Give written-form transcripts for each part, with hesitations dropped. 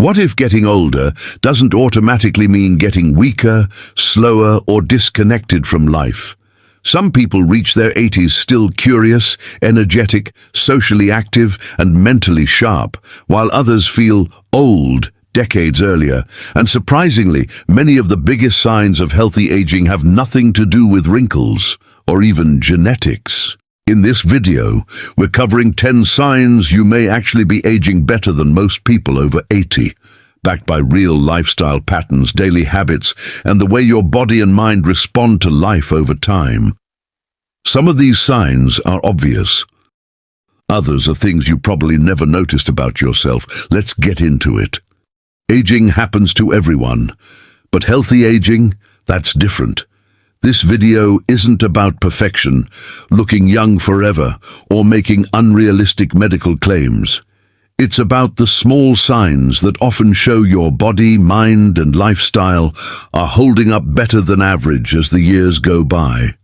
What if getting older doesn't automatically mean getting weaker, slower, or disconnected from life? Some people reach their 80s still curious, energetic, socially active, and mentally sharp, while others feel old decades earlier. And surprisingly, many of the biggest signs of healthy aging have nothing to do with wrinkles or even genetics. In this video, we're covering 10 signs you may actually be aging better than most people over 80, backed by real lifestyle patterns, daily habits, and the way your body and mind respond to life over time. Some of these signs are obvious. Others are things you probably never noticed about yourself. Let's get into it. Aging happens to everyone, but healthy aging, that's different. This video isn't about perfection, looking young forever, or making unrealistic medical claims. It's about the small signs that often show your body, mind, and lifestyle are holding up better than average as the years go by.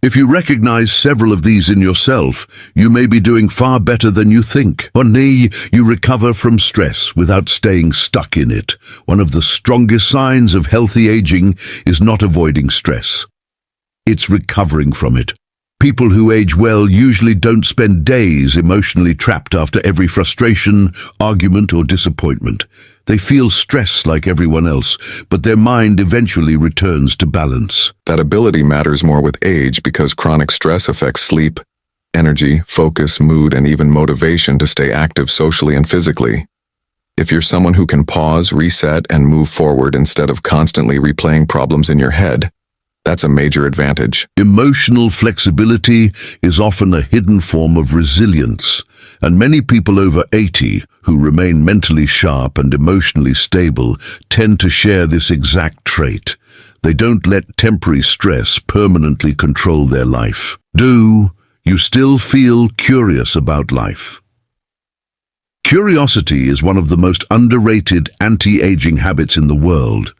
If you recognize several of these in yourself, you may be doing far better than you think. You recover from stress without staying stuck in it. One of the strongest signs of healthy aging is not avoiding stress. It's recovering from it. People who age well usually don't spend days emotionally trapped after every frustration, argument, or disappointment. They feel stress like everyone else, but their mind eventually returns to balance. That ability matters more with age because chronic stress affects sleep, energy, focus, mood, and even motivation to stay active socially and physically. If you're someone who can pause, reset, and move forward instead of constantly replaying problems in your head, that's a major advantage. Emotional flexibility is often a hidden form of resilience, and many people over 80 who remain mentally sharp and emotionally stable tend to share this exact trait. They don't let temporary stress permanently control their life. Do you still feel curious about life? Curiosity is one of the most underrated anti-aging habits in the world.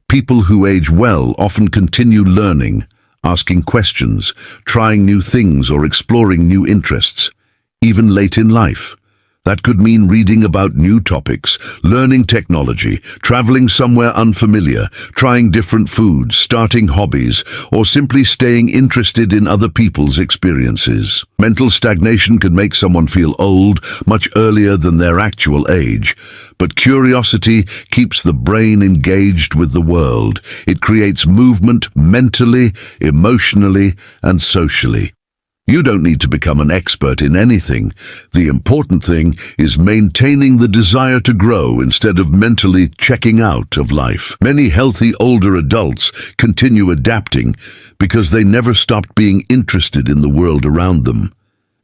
People who age well often continue learning, asking questions, trying new things, or exploring new interests, even late in life. That could mean reading about new topics, learning technology, traveling somewhere unfamiliar, trying different foods, starting hobbies, or simply staying interested in other people's experiences. Mental stagnation can make someone feel old much earlier than their actual age, but curiosity keeps the brain engaged with the world. It creates movement mentally, emotionally, and socially. You don't need to become an expert in anything. The important thing is maintaining the desire to grow instead of mentally checking out of life. Many healthy older adults continue adapting because they never stopped being interested in the world around them.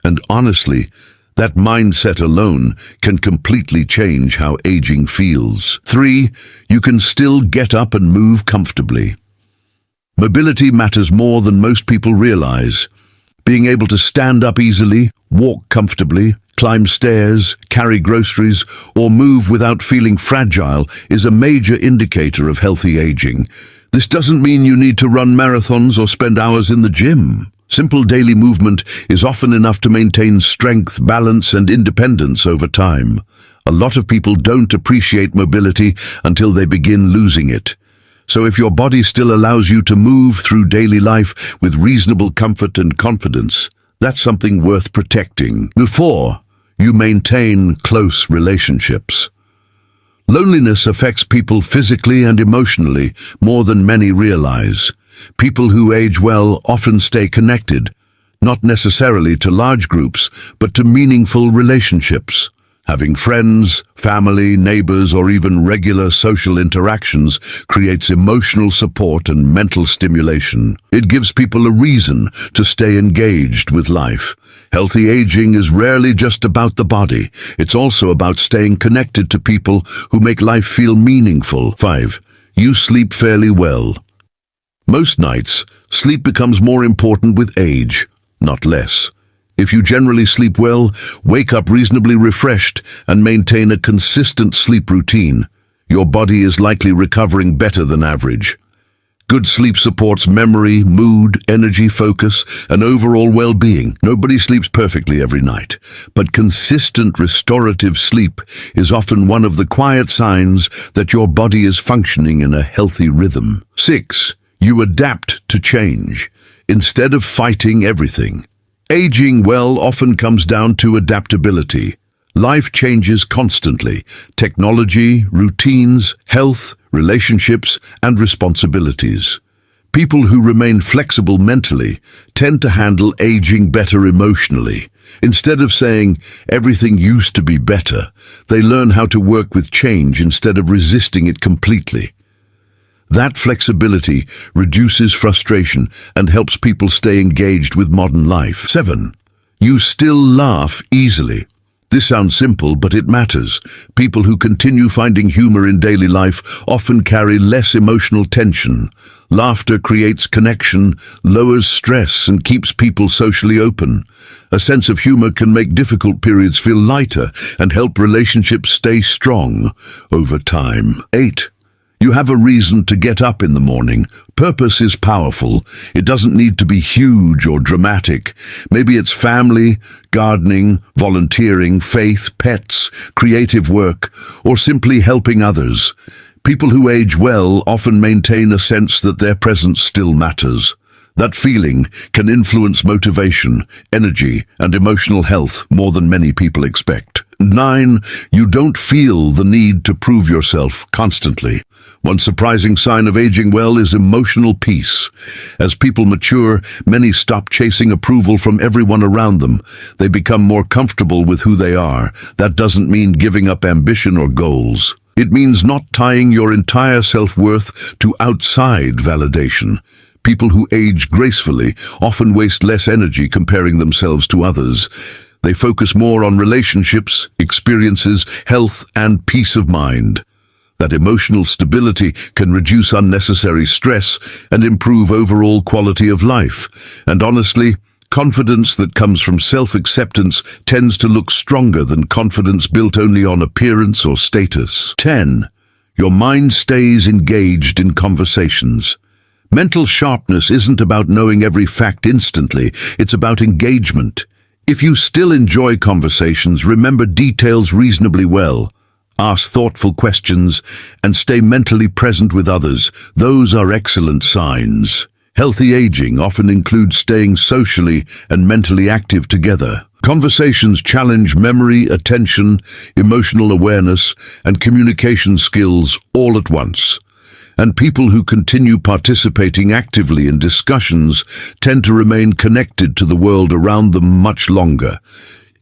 And honestly, that mindset alone can completely change how aging feels. 3, you can still get up and move comfortably. Mobility matters more than most people realize. Being able to stand up easily, walk comfortably, climb stairs, carry groceries, or move without feeling fragile is a major indicator of healthy aging. This doesn't mean you need to run marathons or spend hours in the gym. Simple daily movement is often enough to maintain strength, balance, and independence over time. A lot of people don't appreciate mobility until they begin losing it. So if your body still allows you to move through daily life with reasonable comfort and confidence, that's something worth protecting. 4, you maintain close relationships. Loneliness affects people physically and emotionally more than many realize. People who age well often stay connected, not necessarily to large groups, but to meaningful relationships. Having friends, family, neighbors, or even regular social interactions creates emotional support and mental stimulation. It gives people a reason to stay engaged with life. Healthy aging is rarely just about the body. It's also about staying connected to people who make life feel meaningful. 5, you sleep fairly well. Most nights, sleep becomes more important with age, not less. If you generally sleep well, wake up reasonably refreshed, and maintain a consistent sleep routine, your body is likely recovering better than average. Good sleep supports memory, mood, energy, focus, and overall well-being. Nobody sleeps perfectly every night, but consistent restorative sleep is often one of the quiet signs that your body is functioning in a healthy rhythm. 6. You adapt to change instead of fighting everything. Aging well often comes down to adaptability. Life changes constantly. Technology, routines, health, relationships, and responsibilities. People who remain flexible mentally tend to handle aging better emotionally. Instead of saying, everything used to be better, they learn how to work with change instead of resisting it completely. That flexibility reduces frustration and helps people stay engaged with modern life. 7. You still laugh easily. This sounds simple, but it matters. People who continue finding humor in daily life often carry less emotional tension. Laughter creates connection, lowers stress, and keeps people socially open. A sense of humor can make difficult periods feel lighter and help relationships stay strong over time. 8. You have a reason to get up in the morning. Purpose is powerful. It doesn't need to be huge or dramatic. Maybe it's family, gardening, volunteering, faith, pets, creative work, or simply helping others. People who age well often maintain a sense that their presence still matters. That feeling can influence motivation, energy, and emotional health more than many people expect. 9. You don't feel the need to prove yourself constantly. One surprising sign of aging well is emotional peace. As people mature, many stop chasing approval from everyone around them. They become more comfortable with who they are. That doesn't mean giving up ambition or goals. It means not tying your entire self-worth to outside validation. People who age gracefully often waste less energy comparing themselves to others. They focus more on relationships, experiences, health, and peace of mind. That emotional stability can reduce unnecessary stress and improve overall quality of life. And honestly, confidence that comes from self-acceptance tends to look stronger than confidence built only on appearance or status. 10. Your mind stays engaged in conversations. Mental sharpness isn't about knowing every fact instantly, it's about engagement. If you still enjoy conversations, remember details reasonably well. Ask thoughtful questions, and stay mentally present with others. Those are excellent signs. Healthy aging often includes staying socially and mentally active together. Conversations challenge memory, attention, emotional awareness, and communication skills all at once. And people who continue participating actively in discussions tend to remain connected to the world around them much longer.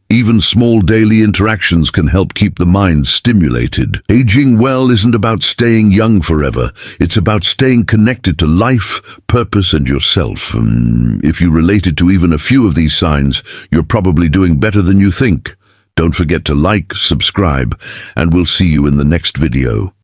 Even small daily interactions can help keep the mind stimulated. Aging well isn't about staying young forever. It's about staying connected to life, purpose, and yourself. If you related to even a few of these signs, you're probably doing better than you think. Don't forget to like, subscribe, and we'll see you in the next video.